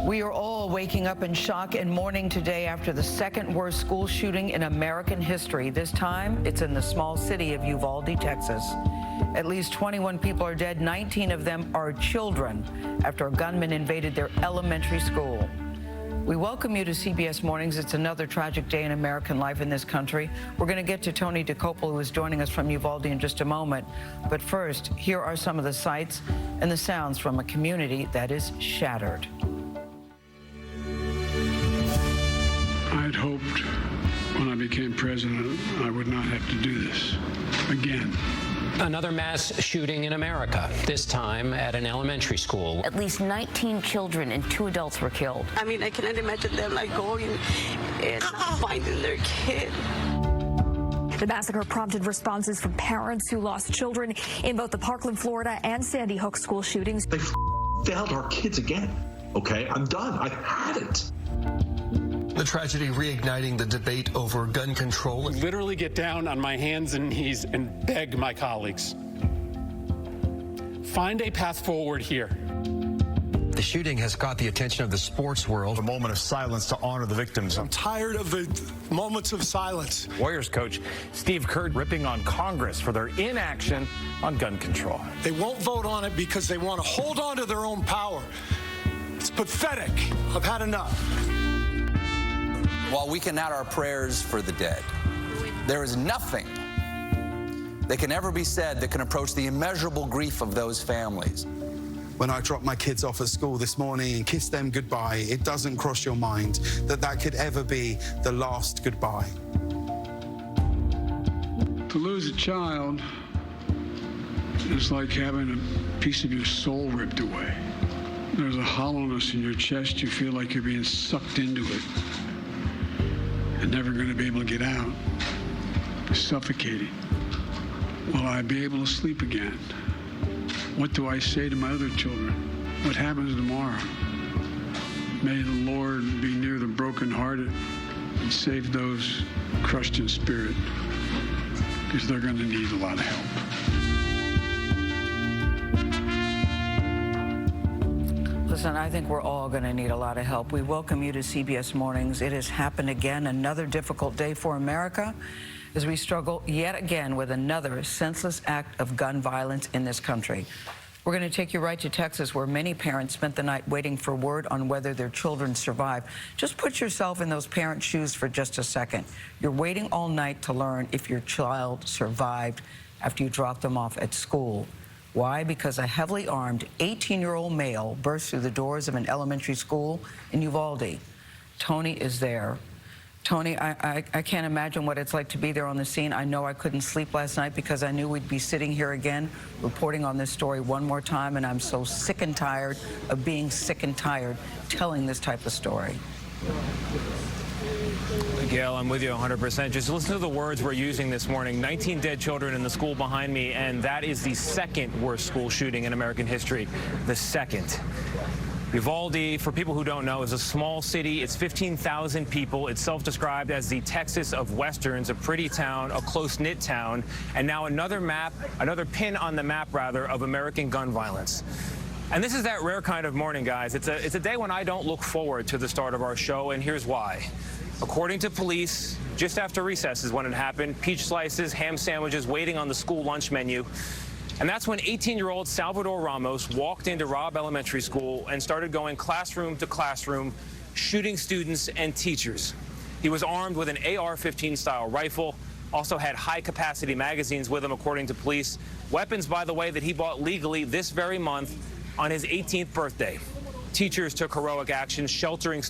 We are all waking up in shock and mourning today after the second worst school shooting in American history. This time, it's in the small city of Uvalde, Texas. At least 21 people are dead. 19 of them are children after a gunman invaded their elementary school. We welcome you to CBS Mornings. It's another tragic day in American life in this country. We're going to get to Tony Dokoupil, who is joining us from Uvalde in just a moment. But first, here are some of the sights and the sounds from a community that is shattered. I'd hoped when I became president I would not have to do this again. Another mass shooting in America, this time at an elementary school. At least 19 children and 2 adults were killed. I mean, I cannot imagine them going and not finding their kid. The massacre prompted responses from parents who lost children in both the Parkland, Florida and Sandy Hook school shootings. They failed our kids again. Okay, I'm done. I've had it. The tragedy reigniting the debate over gun control. Literally get down on my hands and knees and beg my colleagues. Find a path forward here. The shooting has caught the attention of the sports world. A moment of silence to honor the victims. I'm tired of the moments of silence. Warriors coach Steve Kerr ripping on Congress for their inaction on gun control. They won't vote on it because they want to hold on to their own power. It's pathetic. I've had enough. While we can add our prayers for the dead, there is nothing that can ever be said that can approach the immeasurable grief of those families. When I dropped my kids off at school this morning and kissed them goodbye, it doesn't cross your mind that that could ever be the last goodbye. To lose a child is like having a piece of your soul ripped away. There's a hollowness in your chest. You feel like you're being sucked into it and never going to be able to get out. It's suffocating. Will I be able to sleep again? What do I say to my other children? What happens tomorrow? May the Lord be near the brokenhearted and save those crushed in spirit, because they're going to need a lot of help. Listen, I think we're all going to need a lot of help. We welcome you to CBS Mornings. It has happened again, another difficult day for America as we struggle yet again with another senseless act of gun violence in this country. We're going to take you right to Texas, where many parents spent the night waiting for word on whether their children survived. Just put yourself in those parents' shoes for just a second. You're waiting all night to learn if your child survived after you dropped them off at school. Why? Because a heavily armed 18-year-old male burst through the doors of an elementary school in Uvalde. Tony is there. Tony, I can't imagine what it's like to be there on the scene. I know I couldn't sleep last night because I knew we'd be sitting here again reporting on this story one more time, and I'm so sick and tired of being sick and tired telling this type of story. Gayle, I'm with you 100%. Just listen to the words we're using this morning. 19 dead children in the school behind me, and that is the second worst school shooting in American history. The second. Uvalde, for people who don't know, is a small city. It's 15,000 people. It's self-described as the Texas of Westerns, a pretty town, a close-knit town, and now another pin on the map, rather, of American gun violence. And this is that rare kind of morning, guys. It's a day when I don't look forward to the start of our show, and here's why. According to police, just after recess is when it happened. Peach slices, ham sandwiches waiting on the school lunch menu. And that's when 18-year-old Salvador Ramos walked into Robb Elementary School and started going classroom to classroom, shooting students and teachers. He was armed with an AR-15 style rifle, also had high-capacity magazines with him, according to police. Weapons, by the way, that he bought legally this very month on his 18th birthday. Teachers took heroic action, sheltering